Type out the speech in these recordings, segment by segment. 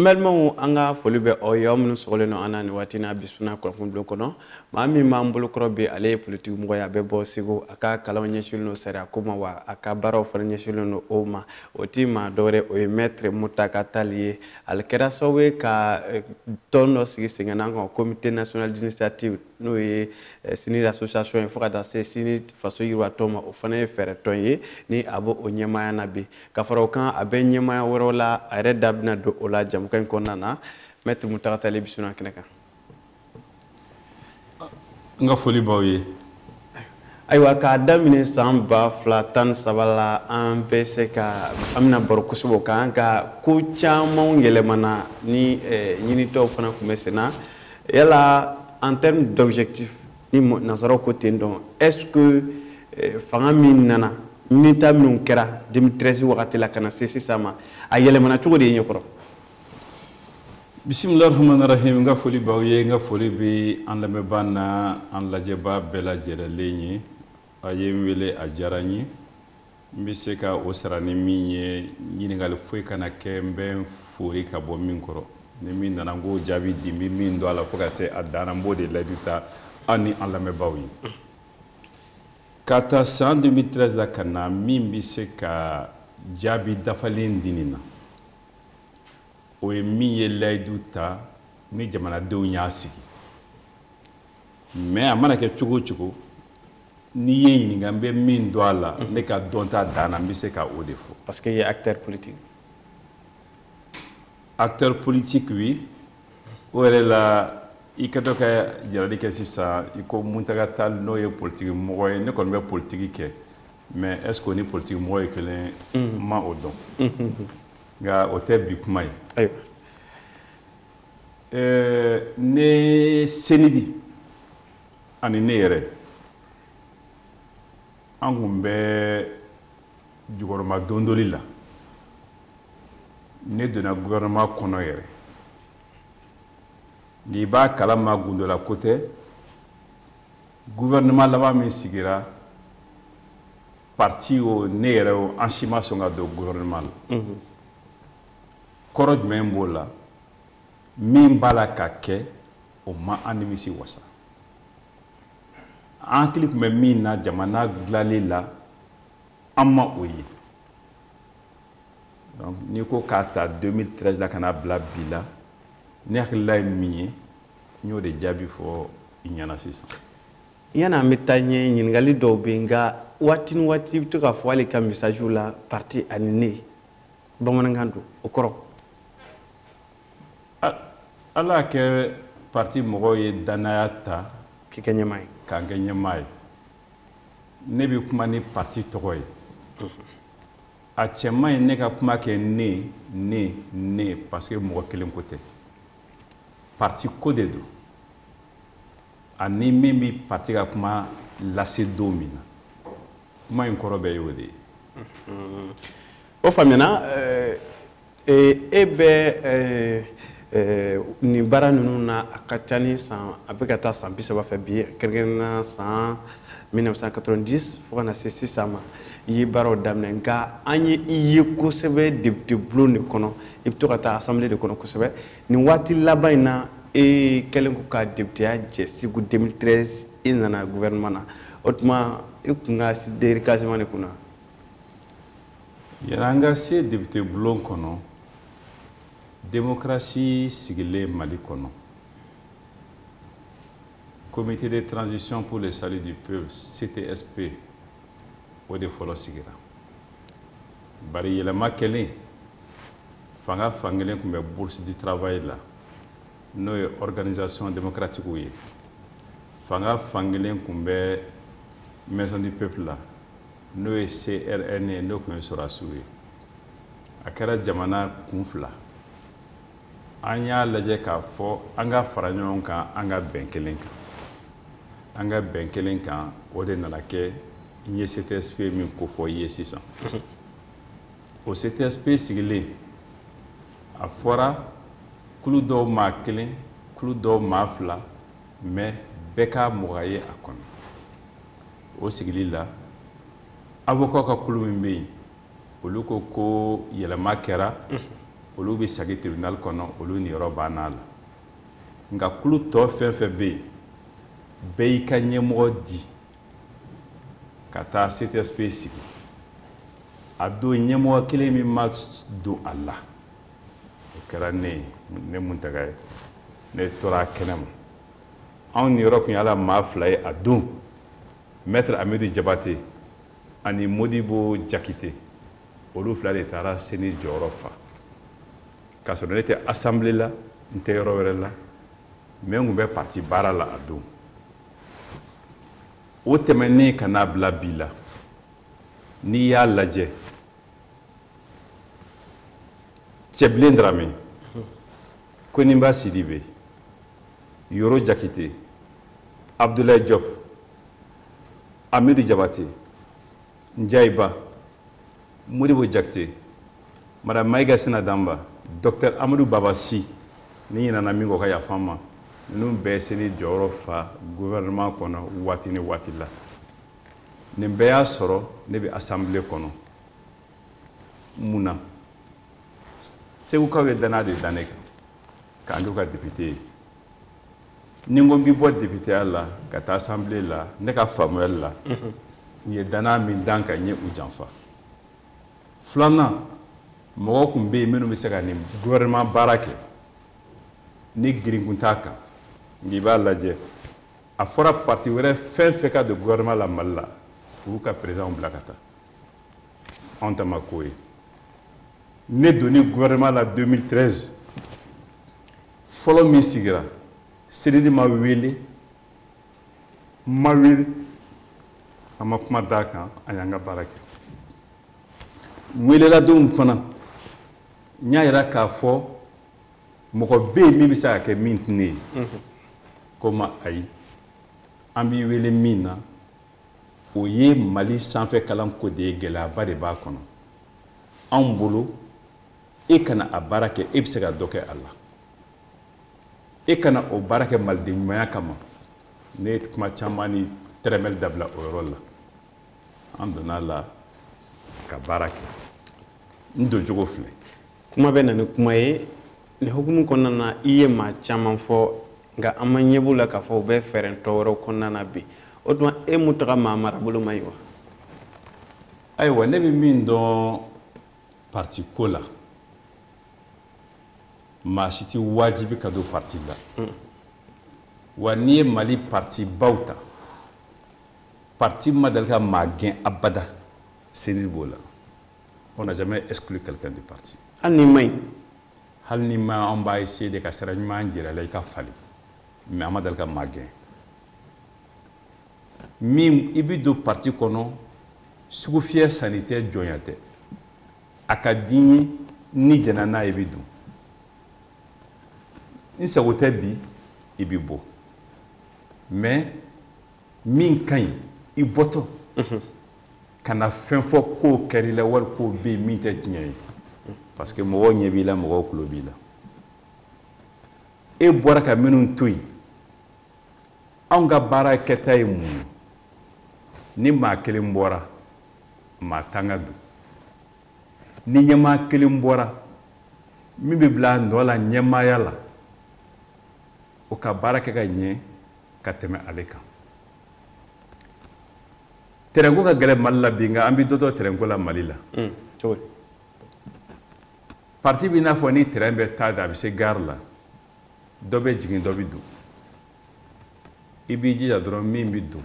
Normalement, on a fallu be oyom sur le nom anani watina bisuna ko fundo kono mami mambulu krobe ale politique mo ya be bo sigo aka kala nyeshul no sera kuma wa aka baro fa nyeshul no oma otima dore o maître mutaka talier al kera sowe ka tono sigi singana ko comité national d'initiative no e sini association fo kada se sini faso yirwa toma o fane fere tonye ni abo o nyema na bi ka faro kan abe nyema worola are dabna do ola jam kan konana maître mutaka talier bisuna keneka nga foli bawe aywa ka damine samba flatan sabala an bɛ se ka amina baro kusubo kan ka ko caman yɛlɛmana ni ɲinitɔw fana kun bɛ senna yala en termes d'objectif ni nasaraw ko ten dɔn est-ce que fanga min nana ɲinita minnu kɛra 2013 wagati la ka na se sisan ma a yɛlɛmana cogo de ye ɲɛkɔrɔ bismillahirrahmanirrahim nga foli baw ye nga foli bi an lamɛnba na an lajɛba bɛɛ lajɛlen ye a ye n wele a diyara n ye n bɛ se ka o sara ni min ye ɲininkali foyi kana kɛ n bɛ n fori ka bɔ min kɔrɔ ni min nana n k'o jaabi di n bɛ min dɔn a la fo ka se a dan na n b'o de layidu ta an ni an lamɛnbaw ye ka taa san 2013 la ka na min bɛ se ka jaabi dafalen di nin na o ye min ye layidu ta ni jamanadenw y'a sigi mais a mana kɛ cogo o cogo n'i ye ɲininka n bɛ min dɔn a la ne ka dɔn ta dan na n bɛ se ka o de fɔ. parce que il y a acteur politique. acteur politique oui o yɛrɛ la i ka dɔ ka jalali kɛ sisan i ko Muntaka Tall n'o ye politique mɔgɔ ye ne kɔni bɛ politique kɛ mais est ce que o ni politique mɔgɔ ye kelen ma o dɔn. Nka o tɛ bi kuma ye. Ne senidi ani ne yɛrɛ an kun bɛ jukɔrɔma dondoli la ne donna gouvernement kɔnɔ yɛrɛ n'i b'a kalama gundola ko tɛ gouvernement laban min sigira parti o ne yɛrɛ o an si ma sɔn ka don gouvernement la kɔrɔ jumɛn b'o la min b'a la ka kɛ o ma an nimisi wasa an hakili tun bɛ min na jamana dilanli la an ma o ye donc n'i ko k'a ta 2013 la ka na bila bi la ne hakilila ye min ye n y'o de jaabi fɔ i ɲɛna sisan. yani an bɛ taa ɲɛ ɲininkali dɔw bɛ yen nka waati ni waati i bɛ to k'a fɔ hali ka message la parti ani ne bamanankan don o kɔrɔ. ala y'a kɛ parti mɔgɔw ye danaya ta k'i kɛ ɲɛmaa ye k'an kɛ ɲɛmaa ye ne bɛ kuma ni parti tɔgɔ ye a cɛ man ɲi ne ka kuma kɛ ne parce que mɔgɔ kelen ko tɛ parti ko de don ani min bɛ parti ka kuma lase don min na kuma in kɔrɔ bɛɛ ye o de ye. o faamuyana e bɛ nin baara ninnu na a ka ca ni san a bɛ ka taa san 30 fɛ bi kɛrɛnkɛrɛnnenya san 1990 fo ka na se sisan ma i ye baaraw daminɛ nka an ye i ye kosɛbɛ député bulon de kɔnɔ i bɛ to ka taa assemblée de kɔnɔ kosɛbɛ nin waati laban in na e kɛlen ko ka députéya jɛ Segu 2013 i nana gouvernement na o tuma i kun ka recasement de kunna. yɛrɛ an ka se député bulon kɔnɔ démocratie sigilen Mali kɔnɔ comité de transition pour le salut du peuple CTSP o de fɔlɔ sigira bari yɛlɛma kɛlen fanga fankelen tun bɛ bourse du travail la n'o ye organisation démocratique ye fanga fankelen tun bɛ maison du peuple la n'o ye CRN ye n'o tun ye sɔrɔdasiw ye a kɛra jamana kun fila an y'a lajɛ k'a fɔ an ka fara ɲɔgɔn kan an ka bɛn kelen kan an ka bɛn kelen kan o de nana kɛ n ye CTSP min ko fɔ i ye sisan o CTSP sigilen a fɔra kulu dɔw maa kelen kulu dɔw maa fila mais bɛɛ ka mɔgɔ ye a kɔnɔ o sigili la avocat ka kulu min bɛ yen olu ko ko yɛlɛma kɛra olu bɛ sagi tribunal kɔnɔ olu niyɔrɔ banna la nka kulu tɔ fɛn fɛn bɛ yen bɛɛ y'i ka ɲɛmɔgɔ di ka taa CTSP sigi a don ɲɛmɔgɔ kelen min ma don a la o kɛra ne Muntaga ye ne tora kɛnɛ ma anw niyɔrɔ tun y'ala maa fila ye a don Maître Amidu Jabate ani Modibo Jakite olu fila de taara CENI jɔyɔrɔ fa k'a sɔrɔ ne tɛ assemblée la n tɛ yɔrɔ wɛrɛ la mais n tun bɛ parti baara la a don o tɛmɛnen ka n'a bila bi la n'i y'a lajɛ Cɛbilen Darame Koninba Sidibe Yoro Jakite Abdoulaye Diop Amidu Jabate Njaiba Modibo Jakite Madame Maïga Senadamba Dr Amadou Babasi ni ɲinana min kɔ ka yafa n ma ninnu bɛɛ CENI jɔyɔrɔ fa gouvernement kɔnɔ waati ni waati la nin bɛɛ y'a sɔrɔ ne bɛ assemblée kɔnɔ mun na segukaw ye danaya de da ne kan k'an k'u ka député ye ni n ko n bɛ bɔ députéya la ka taa assemblée la ne ka faamuyali la u ye danaya min da n kan n ye u janfa filanan mɔgɔw tun bɛ yen minnu bɛ se ka nin gouvernement baara kɛ ni girinkun t'a kan nka i b'a lajɛ a fɔra parti wɛrɛ fɛn fɛn ka don gouvernement la Mali la u y'u ka président bila ka taa anw ta ma k'o ye ne donni gouvernement la 2013 fɔlɔ min sigira CEDED ma wele a ma kuma d'a kan a y'an ka baara kɛ welela don fana n y'a jira k'a fɔ mɔgɔ bɛ yen min bɛ se ka kɛ min tɛ ne ye ko ma ayi an b'i wele min na o ye Mali sanfɛ kalanko de ye gɛlɛyaba de b'a kɔnɔ anw bolo e kana a baara kɛ e bɛ se ka dɔ kɛ a la e kana o baara kɛ maliden ɲumanya kama ne ye kuma caman ni tɛrɛmɛli dabila o yɔrɔ la an donna la ka baara kɛ n doncogo filɛ kuma bɛ na ni kuma ye nin hukumu kɔnɔna na i ye maa caman fɔ nka an ma ɲɛ b'u la k'a fɔ u bɛ fɛɛrɛ tɔ wɛrɛw kɔnɔna na bi o tuma e Muntaga maa marabolo ma ye wa ayiwa ne bɛ min dɔn parti ko la maa si tɛ wajibi ka don parti la wa n'i ye Mali parti baw ta parti ma deli ka maa gɛn abada CENI b'o la on n'a jamais exclu quelqu'un du parti hali ni ma ɲi hali ni ma an b'a essayer de ka sira ɲuman jira la i ka fali mais an ma deli ka maa gɛn min i bɛ don parti kɔnɔ sugu fiyɛ sanni tɛ jɔnya tɛ a ka di n ye ni jɛnna n'a ye i bɛ don n sago tɛ bi i bɛ bɔ mais min ka ɲi i bɔtɔ ka na fɛn fɔ k'o kɛra i la wali k'o bɛ yen min tɛ tiɲɛ ye parce que mɔgɔw ɲɛ b'i la mɔgɔw tulo b'i la e bɔra ka minnu to yen anw ka baara kɛta ye mun ye ni maa kelen bɔra maa tan ka don ni ɲɛmaa kelen bɔra min bɛ bila a nɔ la ɲɛmaaya la o ka baara kɛ ka ɲɛ ka tɛmɛ ale kan terrain ko ka gɛlɛn Mali la bi nka an bɛ dɔ to terrain ko la Mali la cogo di parti b'i n'a fɔ ni terrain bɛ taa da a bɛ se gare la dɔ bɛ jigin dɔ bɛ don i b'i jija dɔrɔn min bɛ don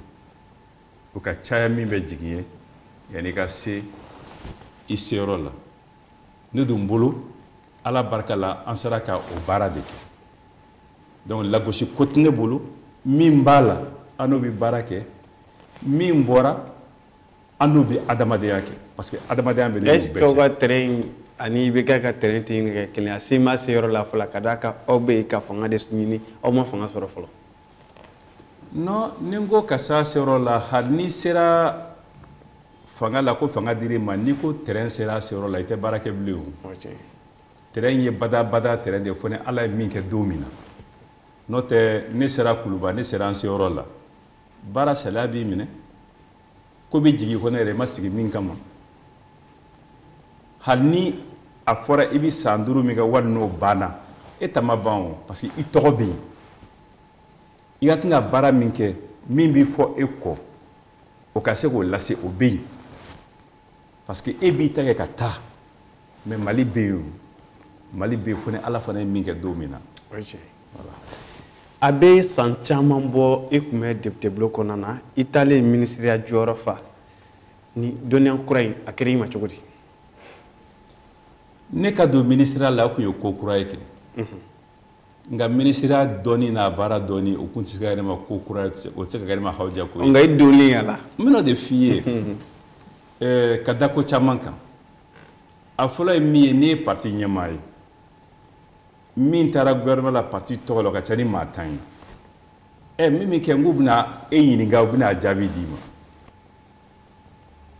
o ka caya min bɛ jigin ye yanni i ka se i seyɔrɔ la ne dun bolo Ala barika la an sera ka o baara de kɛ donc lagosi ko tɛ ne bolo min b'a la an n'o bɛ baara kɛ min bɔra an n'o bɛ adamadenya kɛ parce que adamadenya bɛ ne est-ce que aw ka terrain ani bɛ kɛ ka terrain tɛ kɛ kelen a se ma se yɔrɔ la fɔlɔ ka d'a kan aw bɛ ka fanga de ɲini aw ma fanga sɔrɔ fɔlɔ non ni n ko ka se a seyɔrɔ la hali ni sera fanga la ko fanga dir'i ma n'i ko terrain sera a seyɔrɔ la i tɛ baara kɛ bilen o terrain ye bada terrain de fɔ ni Ala ye min kɛ don min na n'o tɛ ne sera Kuluba ne sera an seyɔrɔ la baara saliya b'i minɛ ko bɛ jigin ko ne yɛrɛ ma sigi min kama hali ni a fɔra i bi san 5 min kɛ wali n'o banna e ta ma ban o parce que i tɔgɔ bɛ yen i ka kan ka baara min kɛ min b'i fɔ e kɔ o ka se k'o lase o bɛ yen parce que e b'i ta kɛ ka taa mais Mali bɛ yen Mali bɛ yen fo ni Ala fana ye min kɛ don min na. A bɛ san caman bɔ e kun bɛ député bulon kɔnɔna na i taalen ministériya jɔyɔrɔ fa ni dɔnniya kura in a kɛra i ma cogo di. Ne ka don ministériya la o kun ye ko kura ye kɛ nka ministériya dɔnni n'a baara dɔnni o kun tɛ se ka kɛ ne ma ko kura ye o tɛ se ka kɛ ne ma hawuja ko ye. nka i donlen a la. n bɛna o de f'i ye ka da ko caman kan a fɔlɔ ye min ye ne ye parti ɲɛmaa ye min taara gouvernement la parti tɔgɔ la o ka ca ni maa 10 ye min kɛ n k'u bɛna e ɲininka u bɛna jaabi d'i ma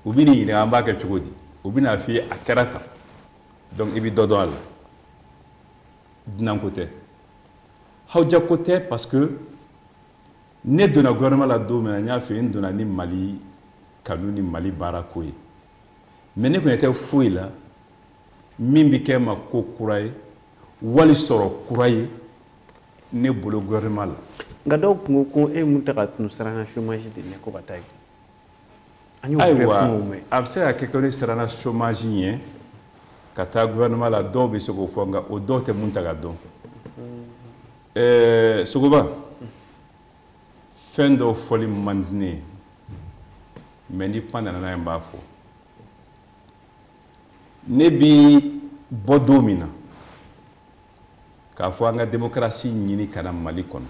u bɛ n'i ɲininka an b'a kɛ cogo di u bɛna f'i ye a kɛra tan donc i bɛ dɔ dɔn a la dunan ko tɛ hawuja ko tɛ parce que ne donna gouvernement la don min na n y'a f'i ye n donna ni Mali kanu ni Mali baara ko ye mais ne kun tɛ foyi la min bɛ kɛ ma ko kura ye wali sɔrɔ kura ye ne bolo gouvernement la. nka dɔw kun ko e mun ta ka tunu siranna chômage de ɲɛ ko ka taa ye. ayiwa a bɛ se ka kɛ ko ne siranna chômage ɲɛ ka taa gouvernement la dɔw bɛ se k'o fɔ nka o dɔw tɛ mun ta ka dɔn. Sogoba fɛn dɔw fɔli man di ne ye mais ni pan nana n'a ye n b'a fɔ ne bi bɔ don min na k'a fɔ an ka démocratie ɲini ka na Mali kɔnɔ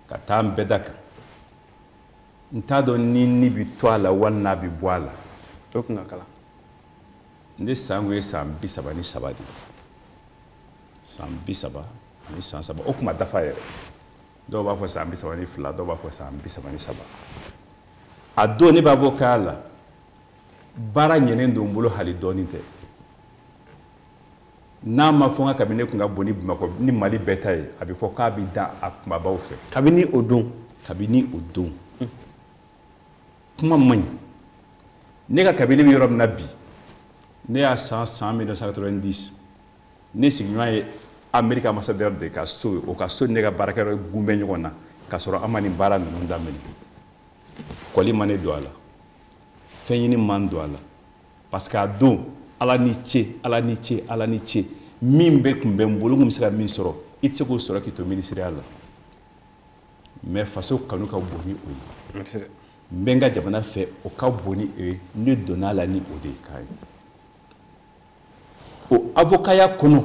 ka taa an bɛɛ da kan n t'a dɔn ni bi to a la wali n'a bi bɔ a la. to kun ka kalan. ne san kun ye san 33 de san 30 ani san 3 o kuma dafa yɛrɛ dɔw b'a fɔ san 32 dɔw b'a fɔ san 33 a don ne b'a fɔ k'a la baara ɲɛnen don n bolo hali dɔɔnin tɛ n'a ma fɔ n ka kabini ne kun ka bon ni Bamakɔ ni Mali bɛɛ ta ye a bɛ fɔ k'a bɛ dan a kumabaw fɛ kabini o don kuma man ɲi ne ka kabini bɛ yɔrɔ min na bi ne y'a san 1990 ne sigiɲɔgɔn ye Amérique ambassadeur de ka so ye o ka so ni ne ka baarakɛyɔrɔ gunbɛn ɲɔgɔn na k'a sɔrɔ an ma nin baara ninnu daminɛ kɔli ma ne don a la fɛn ɲini ma don a la parce que a don Ala ni ce Ala ni ce Ala ni ce min bɛ kun bɛ n bolo n kun bɛ se ka min sɔrɔ i tɛ se k'o sɔrɔ k'i to ministériya la mais faso kanu ka bon ni o ye n bɛ n ka jamana fɛ o ka bon ni o ye ne donna a la ni o de ye k'a ye o avocaya kɔnɔ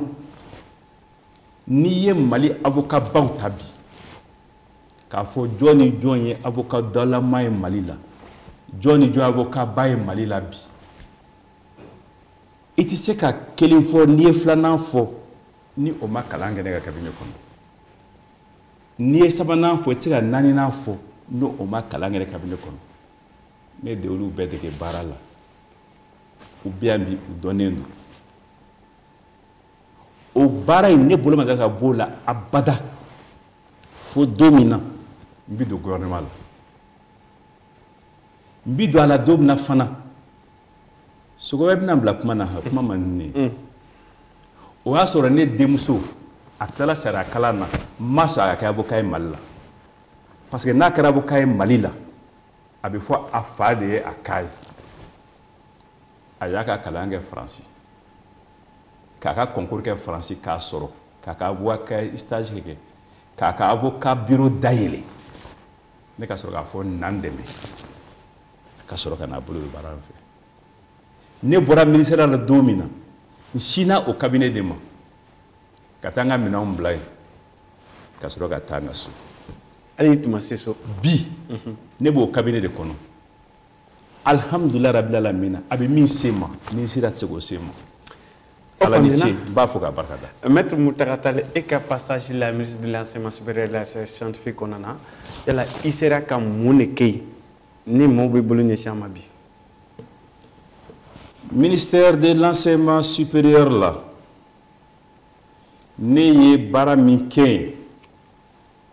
n'i ye Mali avocat baw ta bi k'a fɔ jɔn ni jɔn ye avocat dɔlama ye Mali la jɔn ni jɔn avocat ba ye Mali la bi i tɛ se ka kelen fɔ n'i ye filanan fɔ ni o ma kalan kɛ ne ka cabinet kɔnɔ n'i ye sabanan fɔ i tɛ se ka naaninan fɔ ni o ma kalan kɛ ne ka cabinet kɔnɔ ne de olu bɛɛ dege baara la u bɛ yan bi u dɔnnen don o baara in ne bolo ma ka b'o la abada fo don min na n bɛ don gouvernement la n bɛ don a la don min na fana Sogoba bɛna bila kuma na kuma man di ne ye o y'a sɔrɔ ne denmuso a tilala sariya kalan na n ma sɔn a ka kɛ avocat ye Mali la parce que n'a kɛra avocat ye Mali la a bɛ fɔ a fa de ye a k'a ye a y'a ka kalan kɛ Faransi k'a ka concours kɛ Faransi k'a sɔrɔ k'a ka avocat stage kɛ k'a ka avocat bureau dayɛlɛ ne ka sɔrɔ k'a fɔ na n dɛmɛ ka sɔrɔ ka n'a bolo don baara in fɛ ne bɔra ministère la don min na n sinna o cabinet de ma ka taa n ka minɛnw bila yen ka sɔrɔ ka taa n ka so hali tuma se so bi ne b'o cabinet de kɔnɔ alhamdulilayi rabbil alamin a bɛ min se ma ministère tɛ se k'o se ma ala ni ce n b'a fɔ k'a barika da. Maître Muntaka Tall e ka passage la ministre de l'enseignement supérieur et de la recherche scientifique kɔnɔna na yala i sera ka mun de kɛ yen ni maaw bɛ bolo ɲɛsin a ma bi. Ministère de l'enseignement supérieur là ne ye baara min kɛ yen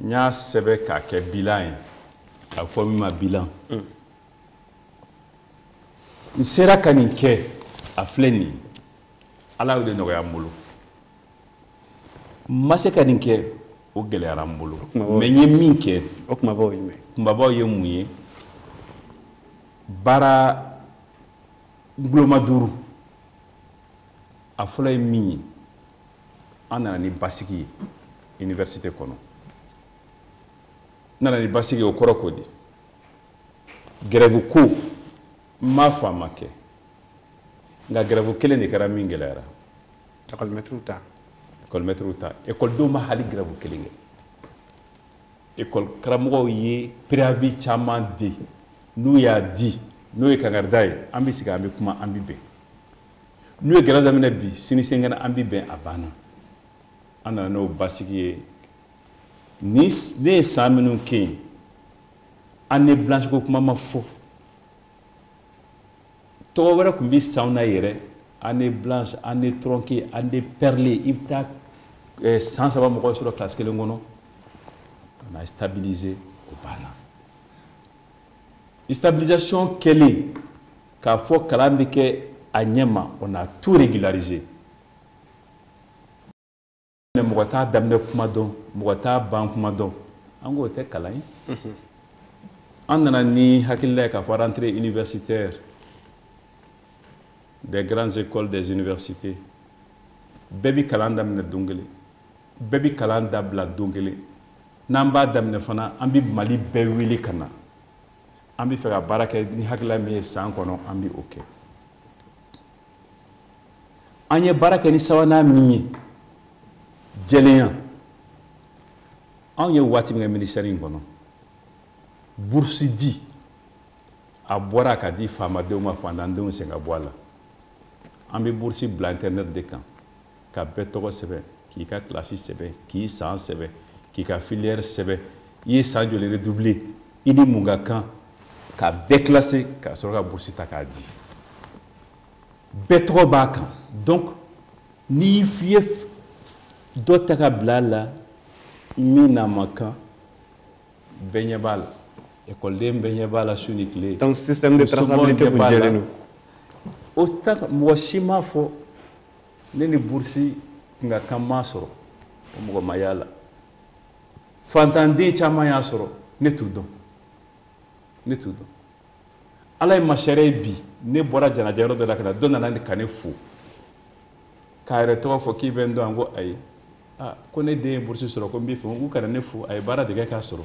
n y'a sɛbɛn k'a kɛ bilan ye k'a fɔ min ma bilan n sera ka nin kɛ a filɛ nin ye ala y'o de nɔgɔya n bolo n ma se ka nin kɛ o gɛlɛyara n bolo mais n ye min kɛ o kumabaw ye jumɛn kumabaw ye mun ye baara guloma 5 a fɔlɔ ye min ye an nana ni basigi ye université kɔnɔ n nana ni basigi o kɔrɔ ko di grève ko n m'a fɔ a ma kɛ nka grève kelen de kɛra min gɛlɛyara école-maître ta école-denw ma hali grève kelen kɛ école karamɔgɔw ye préavis caman di n'u y'a di n'o ye kangarida ye an bɛ sigi an bɛ kuma an bɛ bɛn n'u ye gɛrɛ daminɛ bi sini senkɛnɛ an bɛ bɛn a banna an nana n'o basigi ye ne ye san minnu kɛ yen année blanche ko kuma ma fɔ tɔgɔ wɛrɛ tun bɛ sanw na yɛrɛ année blanche année tronquée année perlée i bɛ taa san 3 mɔgɔw sɔrɔ classe kelen kɔnɔ on a stabilisé o banna stabilisation kɛlen k'a fɔ kalan bɛ kɛ a ɲɛma on a tout régularisé mɔgɔ t'a daminɛ kuma dɔn mɔgɔ t'a ban kuma dɔn an k'o tɛ kalan ye an nana ni hakilila ye k'a fɔ rentrée universitaire des grandes écoles des universités bɛɛ bɛ kalan daminɛ don kelen bɛɛ bɛ kalan dabila don kelen n'an b'a daminɛ fana an bɛ Mali bɛɛ wele ka na an bɛ fɛ ka baara kɛ ni hakilila min ye san kɔnɔ an bɛ o kɛ an ye baara kɛ ni sabanan min ye jɛlenya anw ye waati min kɛ ministère in kɔnɔ bourse di a bɔra ka di faamadenw ma fantandenw sen ka bɔ a la an bɛ bourse bila internet de kan ka bɛɛ tɔgɔ sɛbɛn k'i ka classe sɛbɛn k'i san sɛbɛn k'i ka filière sɛbɛn i ye san joli redoubler i ni mun ka kan ka bɛɛ classer ka sɔrɔ ka bourse ta k'a di bɛɛ tɔgɔ b'a kan donc n'i ye dɔ ta ka bila a la min n'a ma kan bɛɛ ɲɛ b'a la école-den bɛɛ ɲɛ b'a la su ni tile donc système de traçabilité kun jɛlen don o ta mɔgɔ si m'a fɔ ne ni bourse kun ka kan m'a sɔrɔ o mɔgɔ ma y'a la fantanden caman y'a sɔrɔ ne t'u dɔn ne t'u dɔn ala ye masariya ye bi ne bɔra janaja yɔrɔ dɔ la ka na dɔ nana ka ne fo k'a yɛrɛ tɔgɔ fɔ k'i bɛ n dɔn an ko ayi ko ne den ye bourse sɔrɔ ko n b'i fɛ k'u kana ne fo a ye baara de kɛ k'a sɔrɔ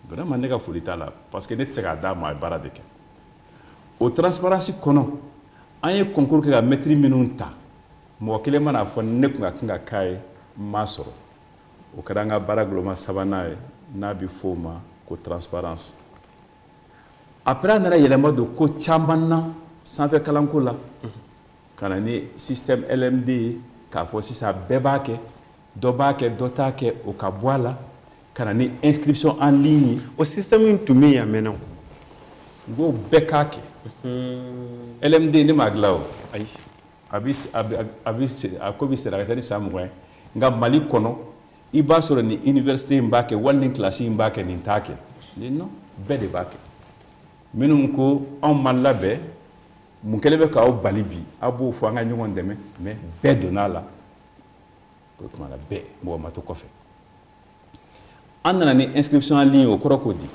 vraiment ne ka foli t'a la parce que ne tɛ se k'a d'a ma a ye baara de kɛ o transparence kɔnɔ an ye concours kɛ ka maître minnu ta mɔgɔ kelen mana fɔ ne kun ka kan ka k'a ye n m'a sɔrɔ o kɛra an ka baara guloma 3nan ye n'a bɛ fɔ o ma ko transparence après a nana yɛlɛma don ko caman na sanfɛ kalanko la ka na ni système LMD ye k'a fɔ sisan bɛɛ b'a kɛ dɔ b'a kɛ dɔ t'a kɛ o ka bɔ a la ka na ni inscription en ligne o système in tun bɛ yen a mɛnna o n ko bɛɛ k'a kɛ LMD ne m'a dilan o ayi a ko bɛ sera ka taa ni san 20 ye nka Mali kɔnɔ i b'a sɔrɔ nin université in b'a kɛ wali nin classe in b'a kɛ nin t'a kɛ non bɛɛ de b'a kɛ minnu ko anw ma labɛn mun kɛlen bɛ k'aw bali bi aw b'o fɔ an ka ɲɔgɔn dɛmɛ mais bɛɛ donna a la o tuma na bɛɛ mɔgɔ ma to kɔfɛ an nana ni inscription en ligne o kɔrɔ ko di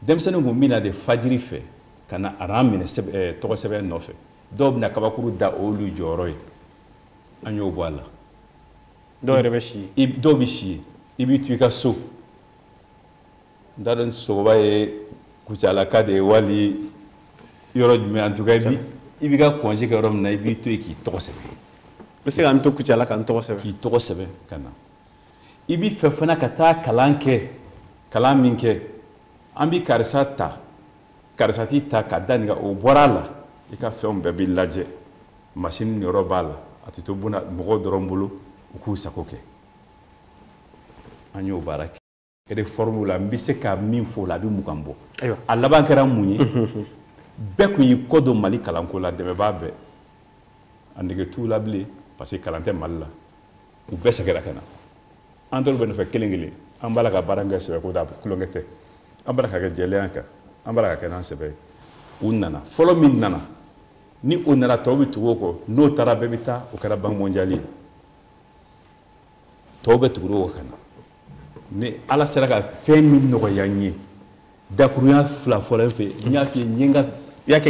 denmisɛnninw kun bɛ na de fajiri fɛ ka na aran minɛ tɔgɔ sɛbɛn nɔfɛ dɔw bɛna kabakuru da olu jɔyɔrɔ ye an y'o bɔ a la dɔw yɛrɛ bɛ si ye dɔw bɛ si ye i b'i to i ka so n t'a dɔn sogoba ye kucalaka de ye wali yɔrɔ jumɛn en tout cas i b'i ka congé kɛ yɔrɔ min na i b'i to yen k'i tɔgɔ sɛbɛn n bɛ se ka n to Kucala ka n tɔgɔ sɛbɛn k'i tɔgɔ sɛbɛn ka na i b'i fɛ fana ka taa kalan kɛ kalan min kɛ an bɛ karisa ta karisa t'i ta ka da nin kan o bɔra a la i ka fɛnw bɛɛ bɛ lajɛ machine yɔrɔ b'a la a tɛ to buna mɔgɔw dɔrɔn bolo u k'u sago kɛ an y'o baara kɛ réforme la n bɛ se ka min fɔ o la a bɛ mugan bɔ a laban kɛra mun ye bɛɛ kun y'i kɔ don Mali kalanko la dɛmɛbaa bɛɛ a nege t'u la bilen parce que kalan tɛ Mali la u bɛɛ sɛgɛnna ka na an dɔw bɛ nɔfɛ kelen kelen an b'a la ka baara kɛ sɛbɛn ko da kulonkɛ tɛ an b'a la ka kɛ jɛlenya kan an b'a la ka kɛ n'an sɛbɛn ye u nana fɔlɔ min nana ni o nana tɔw bɛ tugu o kɔ n'o taara bɛɛ bɛ taa o kɛra banque mondiale ye tɔw bɛ tugu o kɔ ka na ni ala sera ka fɛn min nɔgɔya n ye dakurunya fila fɔlɔ fɛ n y'a f'i ye n ye n ka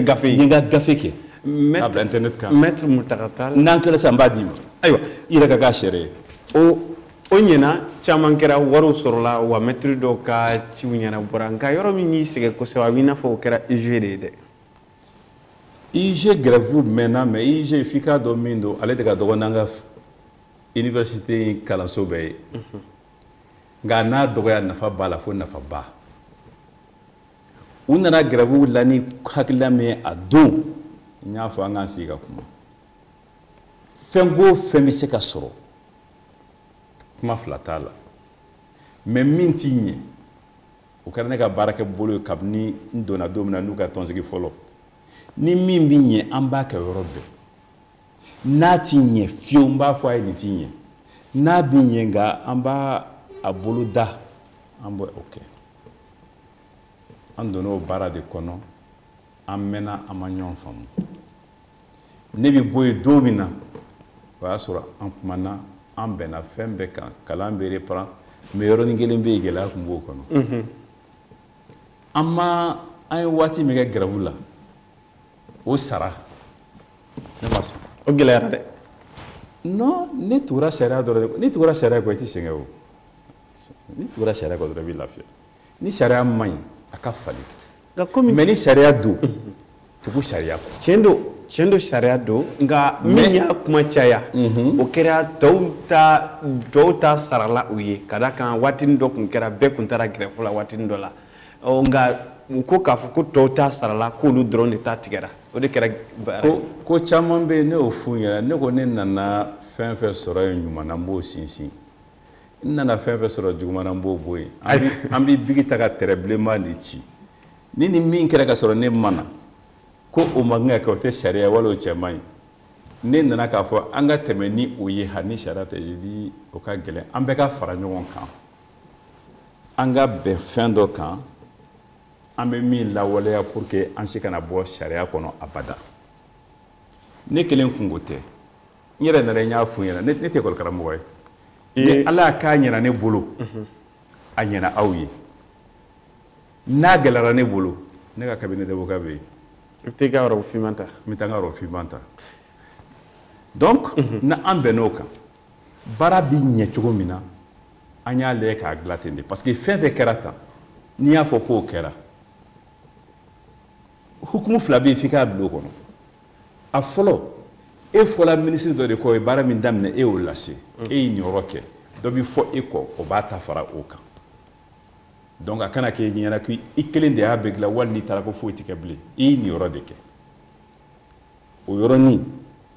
gafe kɛ k'a bila internet kan maître Muntaka Tall n'an tilala sisan n b'a d'i ma ayiwa i yɛrɛ ka k'a sariya ye o ɲɛna caman kɛra wariw sɔrɔla wa maître dɔw ka ciw ɲɛnabɔra nka yɔrɔ min y'i sɛgɛn kosɛbɛ a b'i n'a fɔ o kɛra IGE de ye dɛ IGE grève mɛnna mais IGE f'i k'a dɔn min don ale de ka dɔgɔ n'an ka université kalanso bɛɛ ye nka n'a dɔgɔya nafa b'a la fo nafa ba u nana grève la ni hakilila min ye a don n y'a fɔ an k'an sigi ka kuma fɛn o fɛn bɛ se ka sɔrɔ kuma fila t'a la mais min t'i ɲɛ o kɛra ne ka baarakɛ bolo ye kabini n donna don min na n'u ka tɔnsigi fɔlɔ ni min bɛ ɲɛ an b'a kɛ yɔrɔ bɛɛ n'a t'i ɲɛ fiyewu n b'a fɔ a ye nin t'i ɲɛ n'a bɛ ɲɛ nka an b'a a bolo da an b'o kɛ an donna o baara de kɔnɔ an mɛnna an ma ɲɔgɔn faamu ne bɛ bɔ yen don min na o y'a sɔrɔ an kumana an bɛnna fɛn bɛɛ kan kalan bɛ reprendre mais yɔrɔnin kelen bɛ yen gɛlɛya tun b'o kɔnɔ an ye waati min kɛ grève la o sara ne ma sɔn o gɛlɛyara dɛ non ne tugura sariya dɔrɔn ni tugura sariya kɔ i tɛ sɛgɛn o ni tugura sariya kɔ dɔrɔn i bɛ lafiya ni sariya man ɲi a ka falen mais ni sariya don tugu sariya kɔ tiɲɛ don sariya don nka min y'a kuma caya o kɛra tɔw ta sarala u ye ka da kan waatinin dɔ tun kɛra bɛɛ tun taara grève la waatinin dɔ la nka u ko k'a fɔ ko tɔw ta sarala k'olu dɔrɔn de ta tigɛra o de kɛra ko caman bɛ yen ne y'o f'u ɲɛna ne ko ne nana fɛn fɛn sɔrɔ yen ɲuman na n b'o sinsin n nana fɛn fɛn sɔrɔ juguman na n b'o bɔ yen an bɛ bigi ta ka tɛrɛ bilenman de ci ni min kɛra ka sɔrɔ ne ma na ko o ma kan ka kɛ o tɛ sariya wala o cɛ man ɲi ne nana k'a fɔ an ka tɛmɛ ni o ye hali ni sariya tɛ yeli o ka gɛlɛn an bɛɛ ka fara ɲɔgɔn kan an ka bɛn fɛn dɔ kan an bɛ min lawaleya pour que an si kana bɔ sariya kɔnɔ abada ne kelen kungo tɛ n yɛrɛ nana n y'a f'u ɲɛna ne tɛ école karamɔgɔ ye ni ala y'a k'a ɲɛna ne bolo a ɲɛna aw ye n'a gɛlɛyara ne bolo ne ka cabinet d'avocat bɛ yen i bɛ taa i ka yɔrɔ fiman ta n bɛ taa n ka yɔrɔ fiman ta donc na an bɛnn'o kan baara bɛ ɲɛ cogo min na an y'a lajɛ k'a dilan ten de parce que fɛn fɛn kɛra tan n'i y'a fɔ k'o kɛra hukumu fila bɛ yen f'i k'a bila o kɔnɔ a fɔlɔ e fɔla minisiri dɔ de kɔ o ye baara min daminɛ e y'o lase e y'i niyɔrɔ kɛ dɔ bɛ fɔ e kɔ o b'a ta fara o kan donc a kana kɛ ɲɛna ko i kelen de y'a bɛɛ dilan wali n'i taara ko foyi tɛ kɛ bilen i y'i niyɔrɔ de kɛ o yɔrɔnin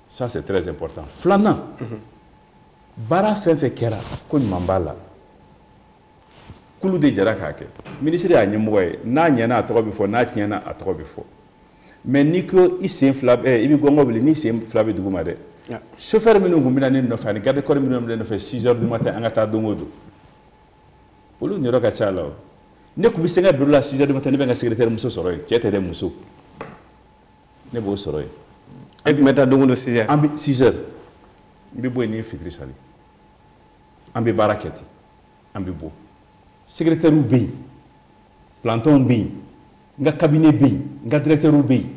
ça c'est très important filanan baara fɛn fɛn kɛra ko ɲuman b'a la kulu de jara k'a kɛ minisiri y'a ɲɛmɔgɔ ye n'a ɲɛna a tɔgɔ bɛ fɔ n'a tiɲɛna a tɔgɔ bɛ fɔ mais n'i ko i sen fila i bɛ gɔngɔ wuli n'i sen fila bɛ duguma dɛ chauffeur minnu tun bɛ na ne nɔfɛ ani garde corps minnu bɛ ne nɔfɛ 6 heures du matin an ka taa don o don olu niyɔrɔ ka ca la o ne tun bɛ se n ka bureau la 6 heures du matin ne bɛ n ka secrétaire muso sɔrɔ yen cɛ tɛ dɛ muso ne b'o sɔrɔ yen e tun bɛ taa don o don 6 heures an bɛ 6 heures n bɛ bɔ yen ni fitiri sali an bɛ baara kɛ ten an bɛ bɔ secrétaire bɛ yen planton bɛ yen n ka cabinet bɛ yen n ka directeur bɛ yen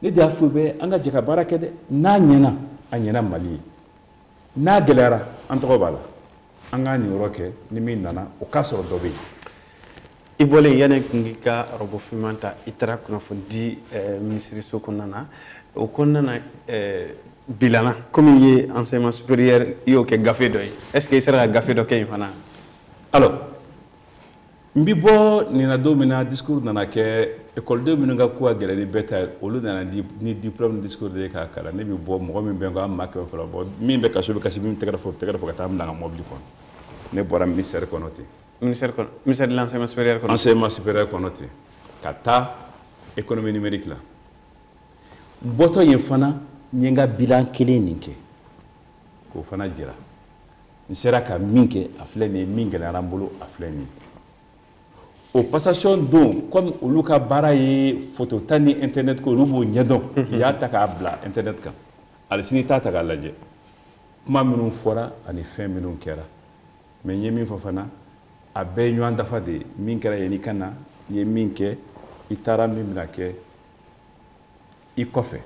ne de y'a fɔ bɛɛ an ka jɛ ka baara kɛ dɛ n'a ɲɛna a ɲɛna Mali ye n'a gɛlɛyara an tɔgɔ b'a la an k'a niyɔrɔ kɛ ni min nana o k'a sɔrɔ dɔ bɛ yen i bɔlen yanni kun k'i ka robo fiman ta i taara kunnafoni di minisiriso kɔnɔna na o kɔnɔna na bilana komi i ye enseignement supérieur i y'o kɛ gafe dɔ ye est-ce que i sera ka gafe dɔ kɛ yen fana alors n bɛ bɔ nin na don min na discours nana kɛ école minnu ka ko ka gɛlɛn ni bɛɛ ta ye olu nana ni diplôme ni discours de ye k'a kalan ne bɛ bɔ mɔgɔ min bɛ n kɔ an maa kɛmɛ fɔlɔ bɔ min bɛ kaso bɛ kasi min tɛgɛrɛ fɔ ka taa bila n ka mobili kɔnɔ ne bɔra ministère kɔnɔ ten ministère de l'enseignement supérieur kɔnɔ enseignement supérieur kɔnɔ ten ka taa économie numérique la n bɔtɔ yen fana n ye n ka bilan kelen nin kɛ k'o fana jira n sera ka min kɛ a filɛ nin ye min gɛlɛyara n bolo a filɛ nin ye o passation don comme olu ka baara ye photo tan ni internet ko olu b'o ɲɛdɔn u y'a ta k'a bila internet kan hali sini t'a ta k'a lajɛ kuma minnu fɔra ani fɛn minnu kɛra mais n ye min fɔ fana a bɛɛ ye ɲɔgɔn dafa de ye min kɛra yanni i ka na i ye min kɛ i taara min bɛna kɛ i kɔfɛ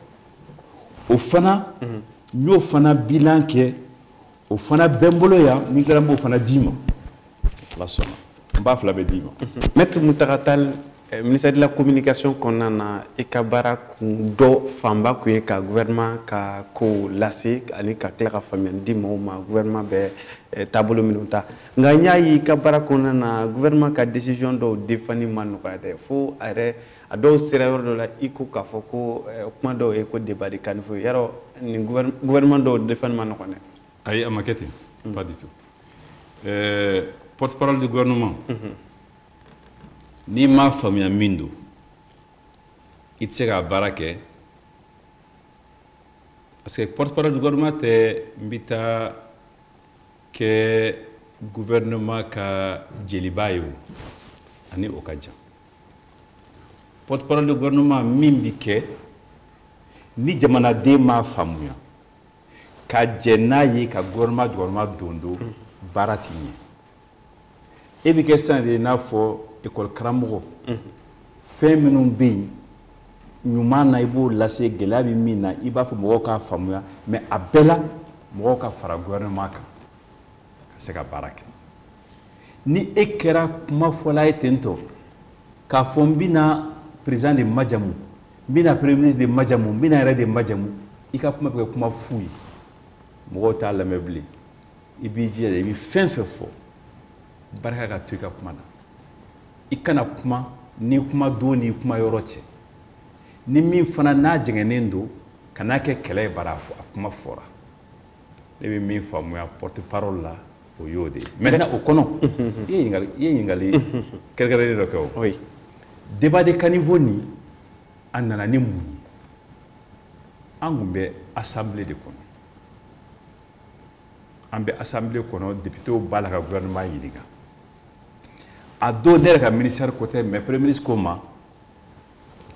o fana n y'o fana bilan kɛ o fana bɛ n bolo yan ni kɛra n b'o fana d'i ma ala sɔnna n b'a fila bɛ d'i ma. Maître Muntaka Tall, ministère de la communication kɔnɔna na i ka baara kun dɔ fanba kun ye ka gouvernement ka ko lase ani ka tila ka faamuyali di mɔgɔw ma gouvernement bɛ taabolo minnu ta nka n y'a ye i ka baara kɔnɔna na gouvernement ka décision dɔw defani ma nɔgɔya dɛ fo a yɛrɛ a dɔw sera yɔrɔ dɔ la i ko k'a fɔ ko kuma dɔw ye ko débat de kanifo yarɔ nin gouvernement dɔw defani ma nɔgɔn dɛ. Ayi a ma kɛ ten pas du tout porte-parole du gouvernement n'i m'a faamuya min don i tɛ se k'a baara kɛ parce que porte-parole du gouvernement tɛ n bɛ taa kɛ gouvernement ka jeliba ye o ani o ka jan porte-parole du gouvernement min bɛ kɛ ni jamanaden m'a faamuya ka jɛ n'a ye ka gouvernement don baara ti ɲɛ e bɛ kɛ sisan de n'a fɔ école karamɔgɔ fɛn minnu bɛ yen ɲuman na i b'o lase gɛlɛya bɛ min na i b'a fɔ mɔgɔw k'a faamuya mais a bɛɛ la mɔgɔw ka fara gouvernement kan ka se ka baara kɛ ni e kɛra kumafɔla ye ten tɔ k'a fɔ n bɛna président de majamu n bɛna premier ministre de majamu n bɛna yɛrɛ de majamu i ka kuma bɛ kɛ kuma fu ye mɔgɔw t'a lamɛn bilen i b'i jija i bɛ fɛn fɛn fɔ barika ka to i ka kuma na i kana kuma ni kuma don ni kuma yɔrɔ cɛ ni min fana n'a jɛngɛnnen don kana kɛ kɛlɛ ye bara a kuma fɔra ne bɛ min faamuya porte parole la o y'o de ye maintenant o kɔnɔ i ye ɲininkali kɛrɛnkɛrɛnnen dɔ kɛ o débat de caniveau nin a nana ni mun ye an tun bɛ assemblée de kɔnɔ an bɛ assemblée kɔnɔ députéw b'a la ka gouvernement ɲininka a don ne yɛrɛ ka ministère ko tɛ mais premier ministre ko n ma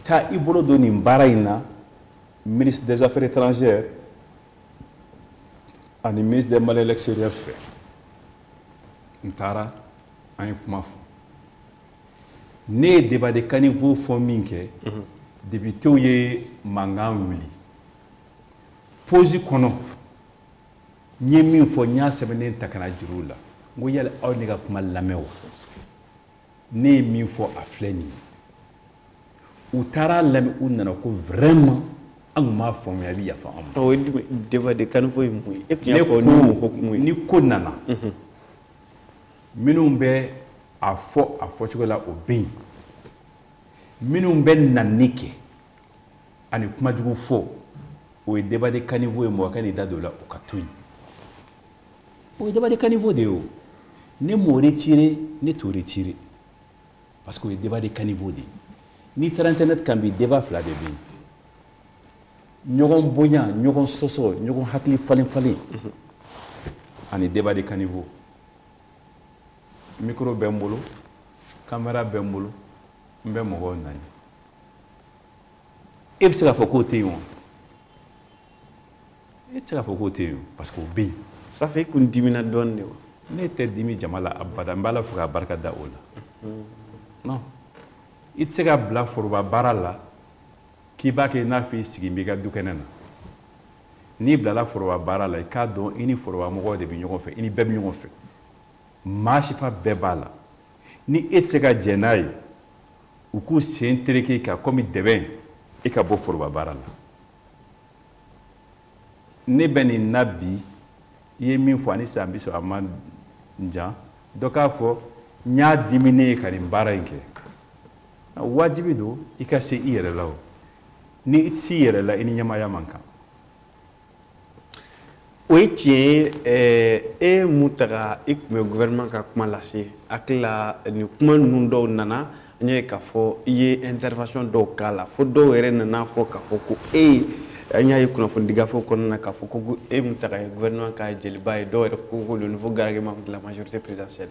taa i bolo don nin baara in na ministre des affaires étrangères ani ministre des Malais l'extérieur fɛ n taara an ye kuma fɔ ne ye débat de caniveau fɔ min kɛ députéw ye mankan wuli pause kɔnɔ n ye min fɔ n y'a sɛbɛnnen ta ka na juru la n ko yala aw ne ka kuma lamɛn wa ne ye min fɔ a filɛ nin ye u taara lamɛn u nana ko vraiment an tun m'a faamuya a bɛ yafa an ma. o ye débat de caniveau ye mun ye e tun y'a fɔ ni hukumu ye ni ko nana minnu bɛ a fɔ a fɔcogo la o bɛ yen minnu bɛ nani kɛ ani kumajugu fɔ o ye débat de caniveau ye mɔgɔ ka n'i da don o la o ka to yen o ye débat de caniveau de ye o ne m'o retiré ne t'o retiré parce que o ye débat de caniveau de ye n'i taara internet kan bi débat fila de bɛ yen ɲɔgɔn bonya ɲɔgɔn sɔsɔ ɲɔgɔn hakili falen falen ani débat de caniveau micro bɛ n bolo caméra bɛ n bolo n bɛ mɔgɔw nani e bɛ se k'a fɔ k'o tɛ yen wa e tɛ se k'a fɔ k'o tɛ yen parce que o bɛ yen. ça fait kun dimina dɔɔnin de wa. ne tɛ dimi jama la abada n b'a la fo k'a barika da o la non i tɛ se ka bila foroba baara la k'i b'a kɛ i n'a fɔ i sigi n b'i ka dukɛnɛ na n'i bilala foroba baara la i k'a dɔn i ni foroba mɔgɔw de bɛ ɲɔgɔn fɛ i ni bɛɛ bɛ ɲɔgɔn fɛ maa sifa bɛɛ b'a la ni e tɛ se ka jɛ n'a ye u k'u sen tereke kan komi dɛbɛn e ka bɔ foroba baara la ne bɛ nin na bi i ye min fɔ ani san bi saba a ma jan dɔ k'a fɔ n y'a dimi ne ye ka nin baara in kɛ wajibi don i ka se i yɛrɛ la o ni i tɛ se i yɛrɛ la i ni ɲɛmaaya man kan. o ye tiɲɛ ye e Muntaka i tun bɛ gouvernement ka kuma lase hakili la nin kuma ninnu dɔw nana n ye k'a fɔ i ye intervention dɔw k'a la fo dɔw yɛrɛ nana fɔ k'a fɔ ko an y'a ye kunnafoni digafo kɔnɔna na k'a fɔ ko Muntaka ye gouvernement ka jeliba ye dɔw yɛrɛ ko le nouveau garagement de la majorité présidentielle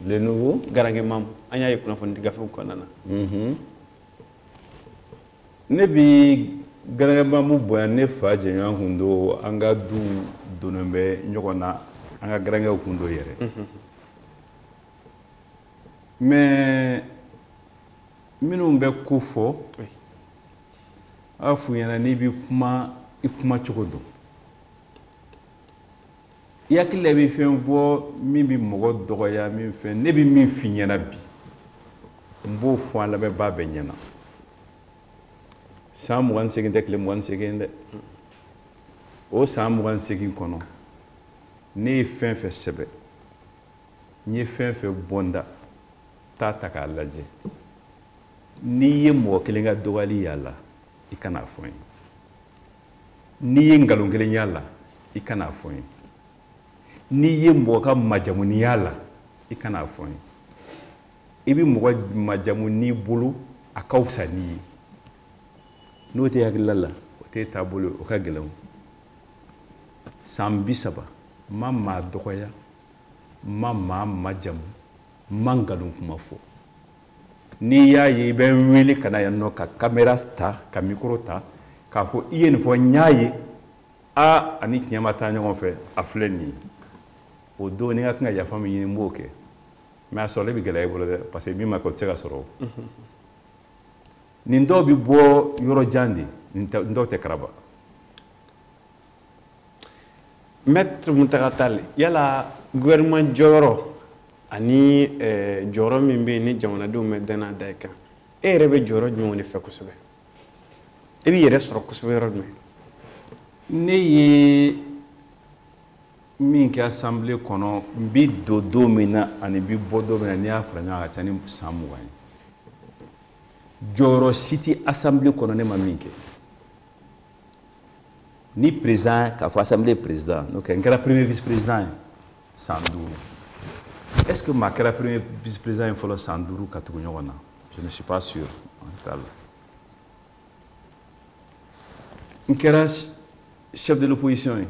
le nouveau Garange Mam anya ye kuna fon diga fu konana ne bi Garange Mamu boya ne fa jenyan hundo anga du donombe nyokona anga Garange hundo yere mais minnu bɛ ko fɔ a f'u ɲɛna n'i bi kuma i kuma cogo dɔn i hakili la i bɛ fɛn fɔ min bɛ mɔgɔ dɔgɔya min fɛn ne bɛ min f'i ɲɛna bi n b'o fɔ an lamɛnbaa bɛɛ ɲɛna san 28 tɛ tile 28 dɛ o san 28 kɔnɔ ne ye fɛn fɛn sɛbɛn n ye fɛn fɛn bɔnda taa ta k'a lajɛ n'i ye mɔgɔ kelen ka dɔgɔyali y'a la i kana fɔ n ye n'i ye nkalon kelen y'a la i kana fɔ n ye n'i ye mɔgɔ ka majamuni y'a la i kana fɔ n ye i bɛ mɔgɔ majamu n'i bolo a ka fisa n'i ye n'o tɛ hakilila la o tɛ taabolo o ka gɛlɛn san 30 ma maa dɔgɔya ma maa majamu ma nkalon kuma fɔ n'i y'a ye i bɛ n wele ka na yan nɔ ka caméra ta ka micro ta k'a fɔ i ye nin fɔ n y'a ye a ani tiɲɛ ma taa ɲɔgɔn fɛ a filɛ nin ye o don ni n ka kan ka yafa min ɲini n b'o kɛ mais a sɔrɔli bɛ gɛlɛya i bolo dɛ parce que min ma kɛ o tɛ se ka sɔrɔ nin dɔw bɛ bɔ yɔrɔ jan de nin dɔw tɛ karaba Maître Muntaka Tall yala gouvernement jɔyɔrɔ ani jɔyɔrɔ min bɛ yen ni jamanadenw bɛ danaya da i kan e yɛrɛ bɛ jɔyɔrɔ jumɛn de fɛ kosɛbɛ e b'i yɛrɛ sɔrɔ kosɛbɛ yɔrɔ jumɛn ne ye min kɛ assemblée kɔnɔ n bi don min na ani n bi bɔ don min na n'i y'a fara ɲɔgɔn kan ka ca ni san 20 ye jɔyɔrɔ si tɛ assemblée kɔnɔ ne ma min kɛ ni président k'a fɔ assemblée président n'o kɛ n kɛra premier vice président ye san 5 est-ce que maa kɛra premier vice président ye fɔlɔ san 5 ka tugu ɲɔgɔn na je ne suis pas sûr n kɛra chef de l'opposition ye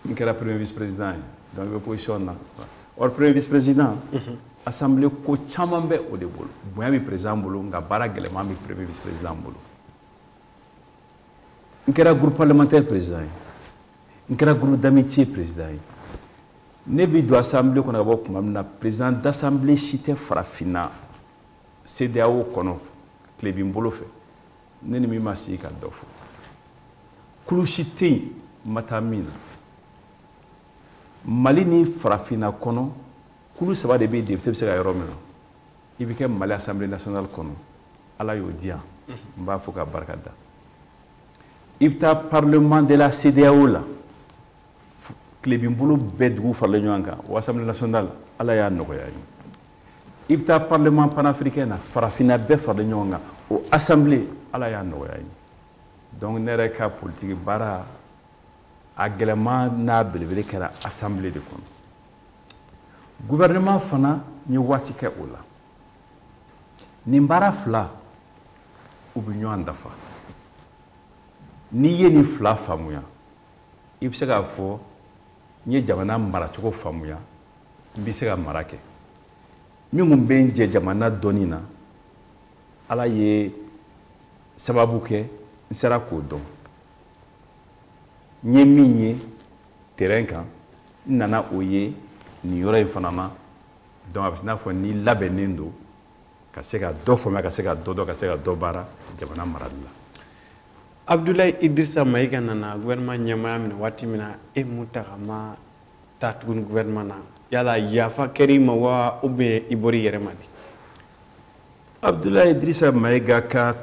n kɛra premier vice président ye donc i bɛ opposition na or premier vice président assemblée ko caman bɛ o de bolo bonya bɛ président bolo nka baara gɛlɛman bɛ premier vice président bolo n kɛra groupe parlementaire président ye n kɛra groupe d'amitié président ye ne bɛ don assemblée kɔnɔ ka bɔ tuma min na président d'assemblée si tɛ farafinna CEDEAO kɔnɔ tile bɛ n bolo fɛ ne ni min ma sigi ka dɔ fɔ kulu si tɛ yen n ma taa min na Mali ni farafinna kɔnɔ kulu 3 de bɛ yen député bɛ se ka yɔrɔ min na i bɛ kɛ Mali assemblée nationale kɔnɔ Ala y'o di yan n b'a fɔ ka barika da i bɛ taa parlement de la CEDEAO la tile bɛ n bolo bɛɛ dugu faralen ɲɔgɔn kan o assemblée nationale Ala y'a nɔgɔya n ye i bɛ taa parlement panafricain na farafinna bɛɛ faralen ɲɔgɔn kan o assemblée Ala y'a nɔgɔya n ye donc ne yɛrɛ ka politique baara a gɛlɛman n'a belebele kɛra assemblée de kɔnɔ gouvernement fana n ye waati kɛ o la nin baara fila u bɛ ɲɔgɔn dafa n'i ye nin fila faamuya i bɛ se k'a fɔ n ye jamana maracogo faamuya n bɛ se ka mara kɛ minnu bɛ n jɛ jamana dɔnni na Ala ye sababu kɛ n sera k'o dɔn n ye min ye terrain kan n nana o ye nin yɔrɔ in fana na donc a bɛ se n'a fɔ n'i labɛnnen don ka se ka dɔ faamuya ka se ka dɔ dɔn ka se ka dɔ baara jamana marali la Abdoulaye Idrissa Mayiga nana gouvernement ɲɛmaaya minɛ waati min na e Muntaka ma taa tuguni gouvernement na yala yafa kɛr'i ma wa ou bien i bɔr'i yɛrɛ ma de Abdoulaye Idrissa Mayiga ka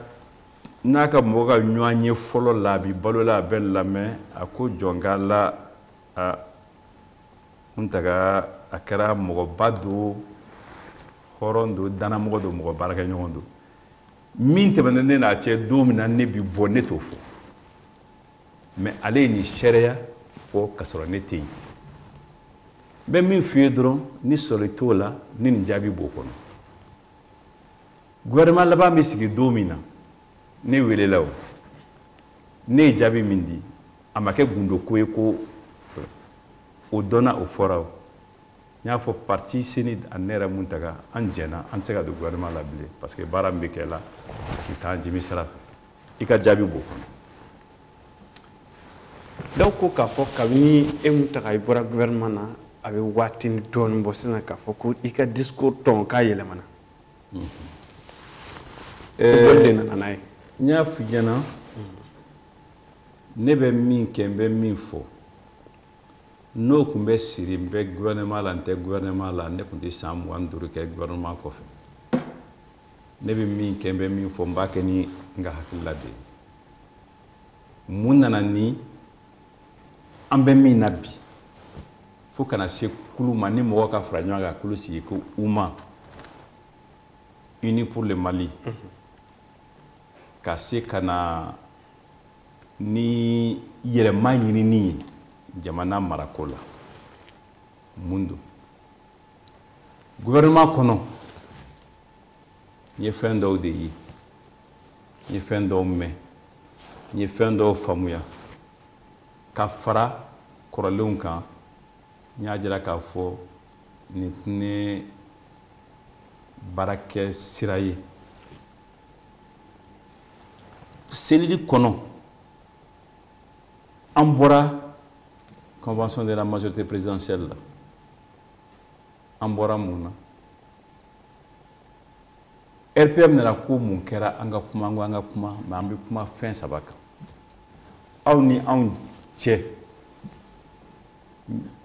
n'a ka mɔgɔ ka ɲɔgɔn ye fɔlɔ la a bi balola a bɛ lamɛn a ko jɔn k'a la Muntaka a kɛra mɔgɔba don hɔrɔn don danamɔgɔ don mɔgɔ baarakɛɲɔgɔn don min tɛmɛna ne n'a cɛ don min na ne bi bɔ ne t'o fɔ mais ale ye nin sariya fɔ ka sɔrɔ ne tɛ yen n bɛ min f'i ye dɔrɔn ni sɔrɔ t'o la ni nin jaabi b'o kɔnɔ gouvernement laban bɛ sigi don min na ne welela o ne ye jaabi min di a ma kɛ gundo ko ye ko o dɔnna o fɔra o y'a fɔ parti seni a ne yɛrɛ mun taga an jɛna an tɛ se ka don gouvernement la bilen parce que baara min bɛ kɛ la k'i taa jimi sira fɛ i ka jaabi b'o kɔnɔ. dɔw ko k'a fɔ kabini e mun taga i bɔra gouvernement na a bɛ waatini dɔɔni bɔ sisan k'a fɔ ko i ka discours tɔn k'a yɛlɛmana. o dɔli de nana n'a ye. n y'a f'i ɲɛna ne bɛ min kɛ n bɛ min fɔ n'o tun bɛ siri n bɛ gouvernement la n tɛ gouvernement la ne tun tɛ san 25 kɛ gouvernement kɔfɛ ne bɛ min kɛ n bɛ min fɔ n b'a kɛ ni n ka hakilila de ye mun nana ni an bɛ min na bi fo kana se kulu ma ni mɔgɔ ka fara ɲɔgɔn kan kulu sigi ko UMA Unis pour le Mali ka se ka na ni yɛlɛma ɲinini ye jamana marako la mun don gouvernement kɔnɔ n ye fɛn dɔw de ye n ye fɛn dɔw mɛn n ye fɛn dɔw faamuya ka fara kɔrɔlenw kan n y'a jira k'a fɔ nin tɛ ne baarakɛ sira ye selili kɔnɔ an bɔra convention de la majorité présidentielle la an bɔra mun na RPM nana ko mun kɛra an ka kuma mais an bɛ kuma fɛn saba kan aw ni anw cɛ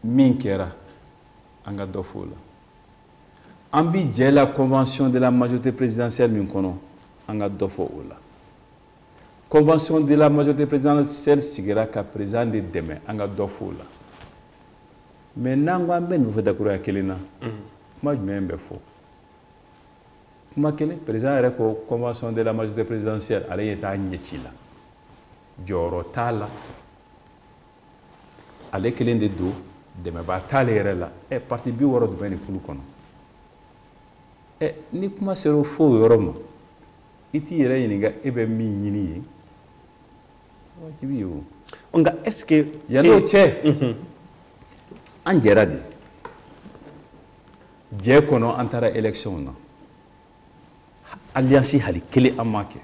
min kɛra an ka dɔ fɔ o la an bi jɛ la convention de la majorité présidentielle min kɔnɔ an ka dɔ fɔ o la convention de la majorité présidentielle sigira ka président de dɛmɛ an ka dɔ fɔ o la mais n'an ko an bɛ nin fɔ dakuruya kelen na kuma jumɛn bɛ fɔ kuma kelen président yɛrɛ ko convention de la majorité présidentielle ale ye t'a ɲɛci la jɔyɔrɔ t'a la ale kelen de don dɛmɛbaa t'ale yɛrɛ la parti 60 de bɛ nin kulu kɔnɔ ni kuma sera fo o yɔrɔ ma i t'i yɛrɛ ɲininka e bɛ min ɲini ye wajibi ye o nka est ce que yan'o cɛ an jɛra de jɛ kɔnɔ an taara élection na alliance hali kelen an ma kɛ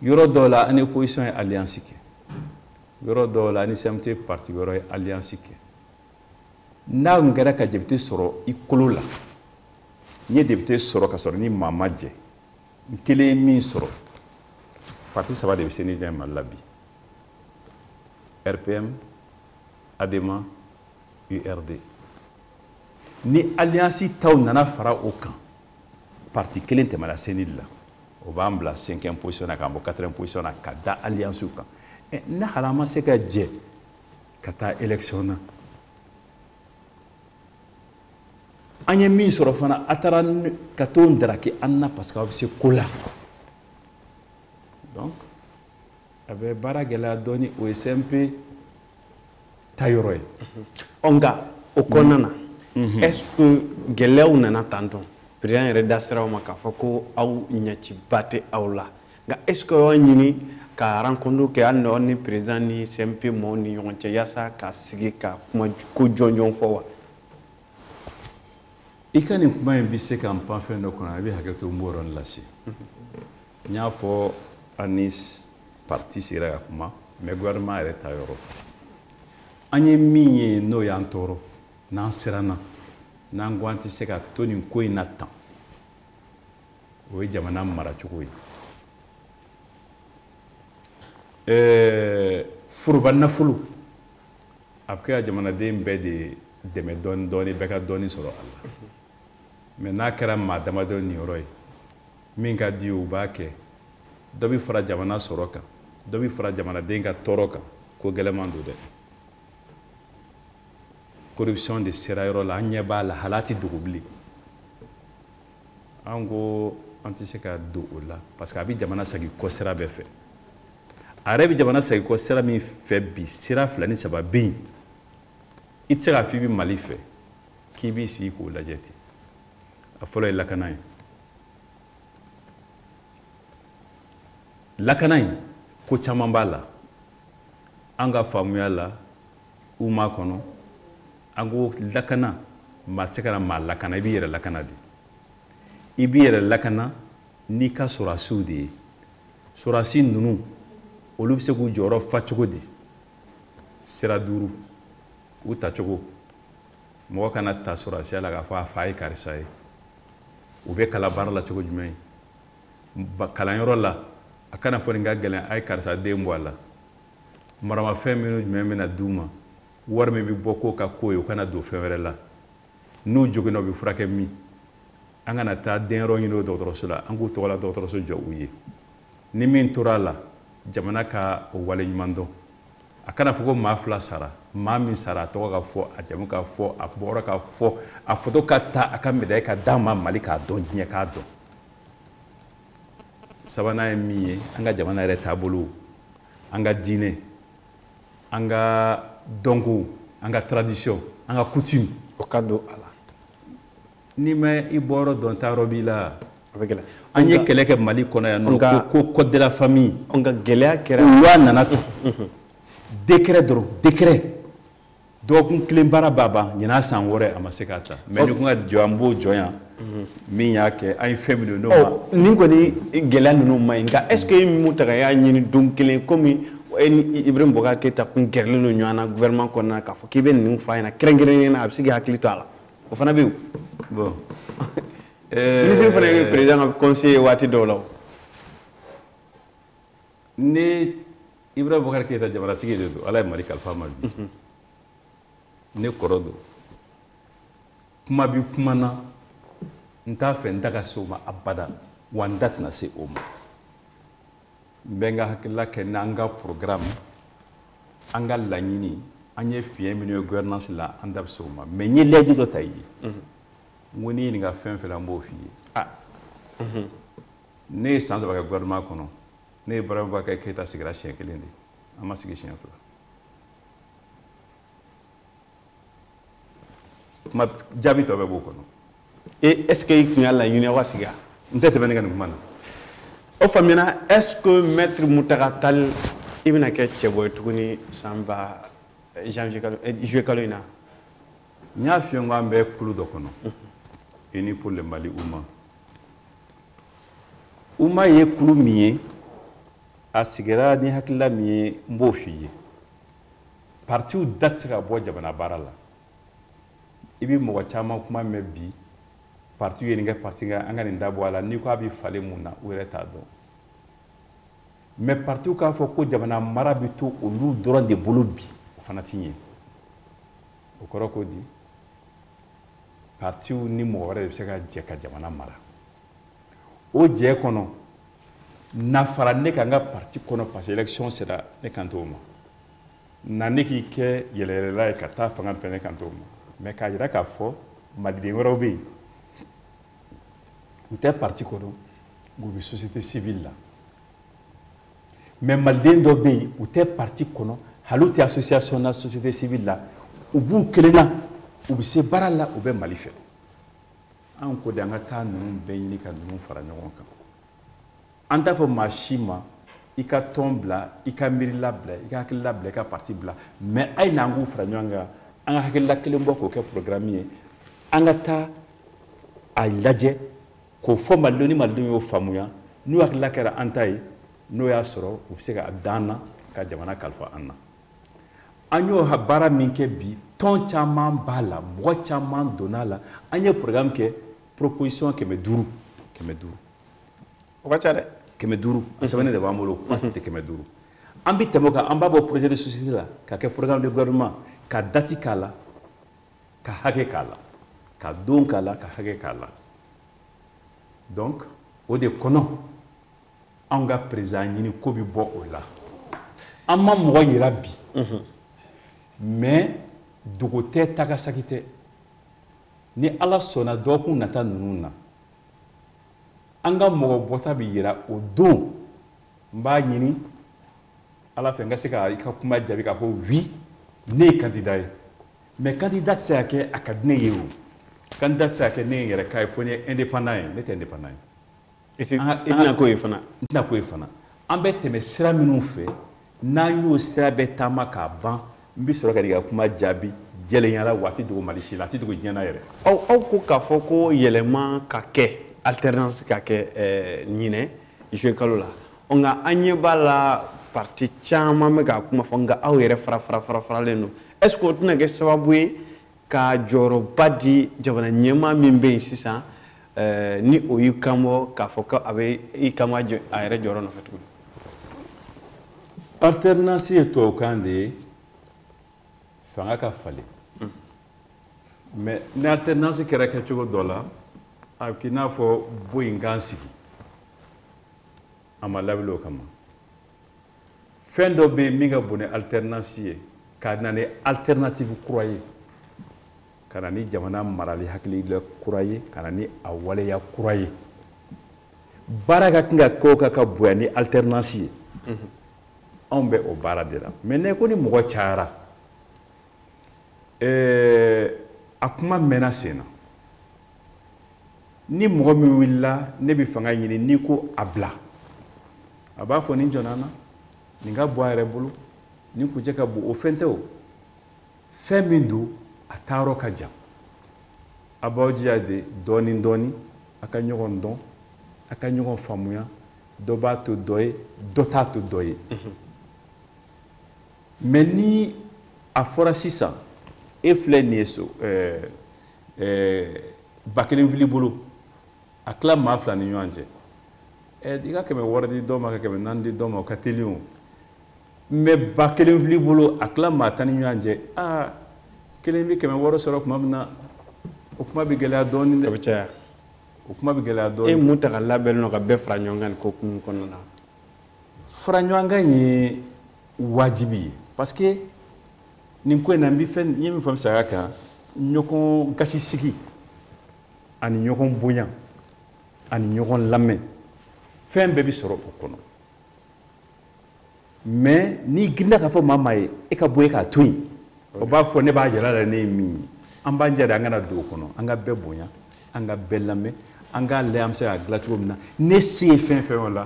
yɔrɔ dɔw la an ni opposition ye alliance kɛ yɔrɔ dɔw la an ni CMT parti wɛrɛ ye alliance kɛ n'a tun kɛra ka député sɔrɔ i kolo la n ye député sɔrɔ ka sɔrɔ ni maa ma jɛ n kelen ye min sɔrɔ parti saba de bɛ se ni ɲɛ Mali la bi RPM ADEMA URD ni alliance taw nana fara o kan parti kelen tɛmɛna CENIL la o b'an bila 5e position na k'an bɔ 4e position na ka da alliance kan n'a hali an ma se ka jɛ ka taa élection na an ye min sɔrɔ fana a taara ka t'o daraki an na parce que aw bɛ se ko la donc a bɛ baara gɛlɛya dɔɔni o ye CMP ta yɔrɔ ye nka o kɔnɔna na est ce que gɛlɛyaw nana tantɔn président yɛrɛ da sera aw ma k'a fɔ ko aw ɲɛciba tɛ aw la nka est ce que aw y'a ɲini ka rencontre kɛ hali n'aw ni président ni CMP mɔɔw ni ɲɔgɔn cɛ yaasa ka sigi ka kuma ko jɔnjɔn fɔ wa i ka nin kuma in bɛ se ka n pan fɛn dɔ kɔnɔ a bɛ hakɛ to n b'o yɔrɔnin lase n y'a fɔ an ni parti sigira ka kuma mais gouvernement yɛrɛ ta yɔrɔ an ye min ye n'o y'an tɔɔrɔ n'an siranna n'an ko an tɛ se ka to nin ko in na tan o ye jamana maracogo ye foroba nafolo a bɛ kɛ ka jamanaden bɛɛ de dɛmɛ dɔɔni dɔɔni bɛɛ ka dɔɔni sɔrɔ a la mais n'a kɛra maa damadɔ niyɔrɔ ye min ka di ye u b'a kɛ dɔ bɛ fara jamana sɔrɔ kan dɔ bɛ fara jamanaden ka tɔɔrɔ kan ko gɛlɛman don dɛ corruption de sera yɔrɔ la an ɲɛ b'a la hali a tɛ dogo bilen an ko an tɛ se ka don o la parce que a bɛ jamana segin kɔ sira bɛɛ fɛ a yɛrɛ bɛ jamana segin kɔ sira min fɛ bi sira 2 ni 3 bɛ yen i tɛ se k'a fɔ i bɛ Mali fɛ k'i b'i sigi k'o lajɛ ten a fɔlɔ ye lakana ye lakana in ko caman b'a la an ka faamuya la UMA kɔnɔ an ko lakana maa tɛ se ka na maa lakana i b'i yɛrɛ lakana de i b'i yɛrɛ lakana n'i ka sɔrɔdasiw de ye sɔrɔdasi ninnu olu bɛ se k'u jɔyɔrɔ fa cogo di sira 5 u tacogo mɔgɔ kana ta sɔrɔdasiya la k'a fɔ a fa ye karisa ye u bɛ kalan baara la cogo jumɛn kalanyɔrɔ la a kana fɔ nin ka gɛlɛn a ye karisa den bɔ a la maramafɛn minnu jumɛn bɛna d'u ma wari min bɛ bɔ k'o ka k'o ye u kana don fɛn wɛrɛ la n'u joginna u bɛ furakɛ min an kana taa denyɔrɔ ɲini o dɔgɔtɔrɔso la an k'u tɔgɔ la dɔgɔtɔrɔso jɔ u ye ni min tora a la jamana ka o wale ɲuman dɔn a kana fɔ ko maa 2 sara maa min sara a tɔgɔ ka fɔ a jamu ka fɔ a bɔra ka fɔ a foto ka ta a ka médaille ka d'a ma Mali k'a dɔn diɲɛ k'a dɔn sabanan ye min ye an ka jamana yɛrɛ taabolo an ka diinɛ an ka dɔnko an ka tradition an ka coutume o ka don a la ni ma i bɔra dɔn ta yɔrɔ b'i la an ye kɛlɛ kɛ Mali kɔnɔ yan nɔ ko code de la famille on ka gɛlɛya kɛra loi nana to décret dɔrɔn décret dɔgɔkun 1 baara b'a ban ɲinan san wɛrɛ a ma se k'a ta mais ni ko ka jɔ an b'o jɔ yan min y'a kɛ an ye fɛn min n'o ma nin kɔni gɛlɛya ninnu ma ɲi nka est ce que min ta y'a ɲini don kelen komi Ibrahim Boubacar Keïta kun gɛrɛlen don ɲɔgɔn na gouvernement kɔnɔna k'a fɔ k'i bɛ nin f'a ɲɛna kɛrɛnkɛrɛnnen a bɛ se k'i hakili to a la o fana bɛ yen bon ministre fana ye président ka conseiller waati dɔw la ne Ibrahim Boubacar Keïta jamanatigi de don Ala ye Mali kalifa ma bi ne kɔrɔ don kuma bi kuma na n t'a fɛ n da ka se o ma abada wa n da tɛna se o ma n bɛ n ka hakilila kɛ n'an ka programme an ka laɲini an ye fiɲɛ minnu ye gouvernance la an da bɛ se o ma mais n ye layidu dɔ ta i ye n ko n'i ɲininka fɛn fɛn la n b'o f'i ye ne ye san 3 kɛ gouvernement kɔnɔ ne ye Ibrahim Boubacar Keïta sigira siɲɛ 1 de an ma sigi siɲɛ 2 kuma jaabi tɔ bɛɛ b'o kɔnɔ et est ce que i tun y'a laɲini aw ka sigi n tɛ tɛmɛ ne ka nin kuma na o faamuyana est ce que maître Muntaka Tall i bɛna kɛ cɛbɔ ye tuguni san ba juillet kalo in na n y'a f'i ye n ko an bɛ kulu dɔ kɔnɔ Unis pour le Mali UMA ye kulu min ye a sigira ni hakilila min ye n b'o f'i ye partiw da tɛ se ka bɔ jamana baara la i bɛ mɔgɔ caman kuma mɛn bi partiw ye nin kɛ parti kan an ka nin dabɔ a la n'i ko a bɛ falen mun na u yɛrɛ t'a dɔn mais partiw k'a fɔ ko jamana mara bɛ to olu dɔrɔn de bolo bi o fana tɛ ɲɛ o kɔrɔ ko di partiw ni mɔgɔ wɛrɛ de bɛ se ka jɛ ka jamana mara o jɛ kɔnɔ na fara ne ka n ka parti kɔnɔ parce que élection sera ne kan t'o ma na ne k'i kɛ yɛlɛyɛlɛla ye ka taa fanga fɛ ne kan t'o ma mais k'a jira k'a fɔ maliden wɛrɛw bɛ yen u tɛ parti kɔnɔ u bɛ société civile la mais maliden dɔ bɛ yen u tɛ parti kɔnɔ hali u tɛ association na société civile la u b'u kelen na u bɛ se baara la u bɛ Mali fɛ an ko de an ka taa ninnu bɛɛ ɲini ka ninnu fara ɲɔgɔn kan an t'a fɔ maa si ma i ka tɔn bila i ka miirila bila i ka hakilila bila i ka parti bila mais a ye n'an k'u fara ɲɔgɔn kan an ka hakilila kelen bɔ k'o kɛ programme ye an ka taa a lajɛ k'o fɔ malidenw ni malidenw y'o faamuya n'u hakilila kɛra an ta ye n'o y'a sɔrɔ u bɛ se ka dan na ka jamana kalifa an na an y'o baara min kɛ bi tɔn caman b'a la mɔgɔ caman donna a la an ye programme kɛ proposition 500 o ka ca dɛ 500 a sɛbɛnnen de b'an bolo kuma tɛ 500 an bɛ tɛmɛ o kan an b'a bɔ projet de société la ka kɛ programme de gouvernement ka date k'a la ka hakɛ k'a la ka don k'a la ka hakɛ k'a la donc o de kɔnɔ anw ka président ɲini ko bɛ bɔ o la an ma mɔgɔ yira bi mais dogo tɛ takasaki tɛ ni Ala sɔnna dɔgɔkun nata ninnu na an ka mɔgɔ bɔta bɛ yira o don n b'a ɲini Ala fɛ n ka se ka i ka kuma jaabi k'a fɔ oui ne ye candidat ye mais candidat tɛ se ka kɛ a ka di ne ye o candidat tɛ se ka kɛ ne yɛrɛ k'a ye fo n ye indépendant ye ne tɛ indépendant ye i tɛna k'o ye fana n tɛna k'o ye fana an bɛ tɛmɛ sira minnu fɛ n'an y'o sira bɛɛ taama k'a ban n bɛ sɔrɔ ka n'i ka kuma jaabi jɛlenya la waati dogo Mali si la a tɛ dogo diɲɛ na yɛrɛ. Aw ko k'a fɔ ko yɛlɛma ka kɛ alternance ka kɛ ɲinɛ juillet kalo la nka an ɲɛ b'a la parti caman bɛ k'a kuma fɔ nka aw yɛrɛ faralen don est-ce que o tɛna kɛ sababu ye ka jɔyɔrɔba di jamana ɲɛmaa min bɛ yen sisan ni o y'i kanbɔ k'a fɔ ko a bɛ i kanbɔ a yɛrɛ jɔyɔrɔ nɔfɛ tuguni. Alternance ye tubabukan de ye fanga ka falen mais ni alternance kɛra kɛcogo dɔ la a bɛ k'i n'a fɔ bo in k'an sigi a ma labɛn o kama fɛn dɔ bɛ yen min ka bon ni alternance ye ka na ni alternative kura ye ka na ni jamana marali hakilila kura ye ka na ni a waleya kura ye baara ka kan ka kɛ ka bonya ni alternance ye anw bɛ o baara de la mais ne ko ni mɔgɔ cayara a kuma mɛnna sen na ni mɔgɔ min wulila ne bɛ fanga ɲini n'i ko a bila a b'a fɔ nin jɔnna na nin ka bɔ a yɛrɛ bolo nin kuncɛ ka bon o fɛn tɛ o fɛn min don a taayɔrɔ ka jan a b'aw jija de dɔɔni dɔɔni a ka ɲɔgɔn dɔn a ka ɲɔgɔn faamuya dɔ b'a to dɔ ye dɔ t'a to dɔ ye mais ni a fɔra sisan e filɛ nin ye so ba kelen fili bolo a tila maa fila ni ɲɔgɔn cɛ i ka 100 di dɔ ma ka 400 di dɔ ma o ka teli o mais ba kelen fili bolo a tila maa 10 ni ɲɔgɔn cɛ kelen bɛ 100 sɔrɔ tuma min na o kuma bɛ gɛlɛya dɔɔni dɛ. O bɛ caya. O kuma bɛ gɛlɛya dɔɔni. E mun ta ka labɛn nɔ ka bɛɛ fara ɲɔgɔn kan nin ko kun kɔnɔna na. Fara ɲɔgɔn kan ye wajibi ye parce que nin ko in na n ye min fɔ saya kan ɲɔgɔn gasi sigi ani ɲɔgɔn bonya ani ɲɔgɔn lamɛn fɛn bɛɛ bɛ sɔrɔ o kɔnɔ mais n'i girinna k'a fɔ maa ye e ka bɔ e k'a to yen o b'a fɔ ne b'a jira la ne ye min ye an b'an jɛ de an kana don o kɔnɔ an ka bɛɛ bonya an ka bɛɛ lamɛn an k'a lajɛ an bɛ se k'a dilan cogo min na ne se ye fɛn fɛn o la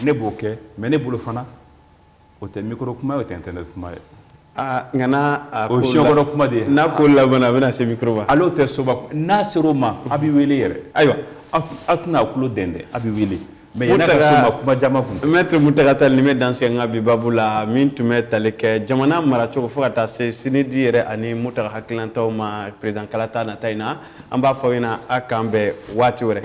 ne b'o kɛ mais ne bolo fana o tɛ micro kuma ye o tɛ internet kuma ye. Nka n'a o siɲɛkɔnɔ kuma de ye. n'a ko laban a bɛna se micro ma. ale tɛ soba n'a sera o ma a bɛ wele yɛrɛ. ayiwa aw tɛna tulo dɛndɛn a bɛ wele. mais yan'a ka se o ma kuma caman kun. Maître Muntaka Tall nin bɛ dan sigi an ka bi babu la min tun bɛ tali kɛ jamana maracogo fo ka taa se sinidi yɛrɛ ani Muntaka hakilinataw ma président Kala ta nata in na an b'a fɔ aw ɲɛna a k'an bɛn waati wɛrɛ.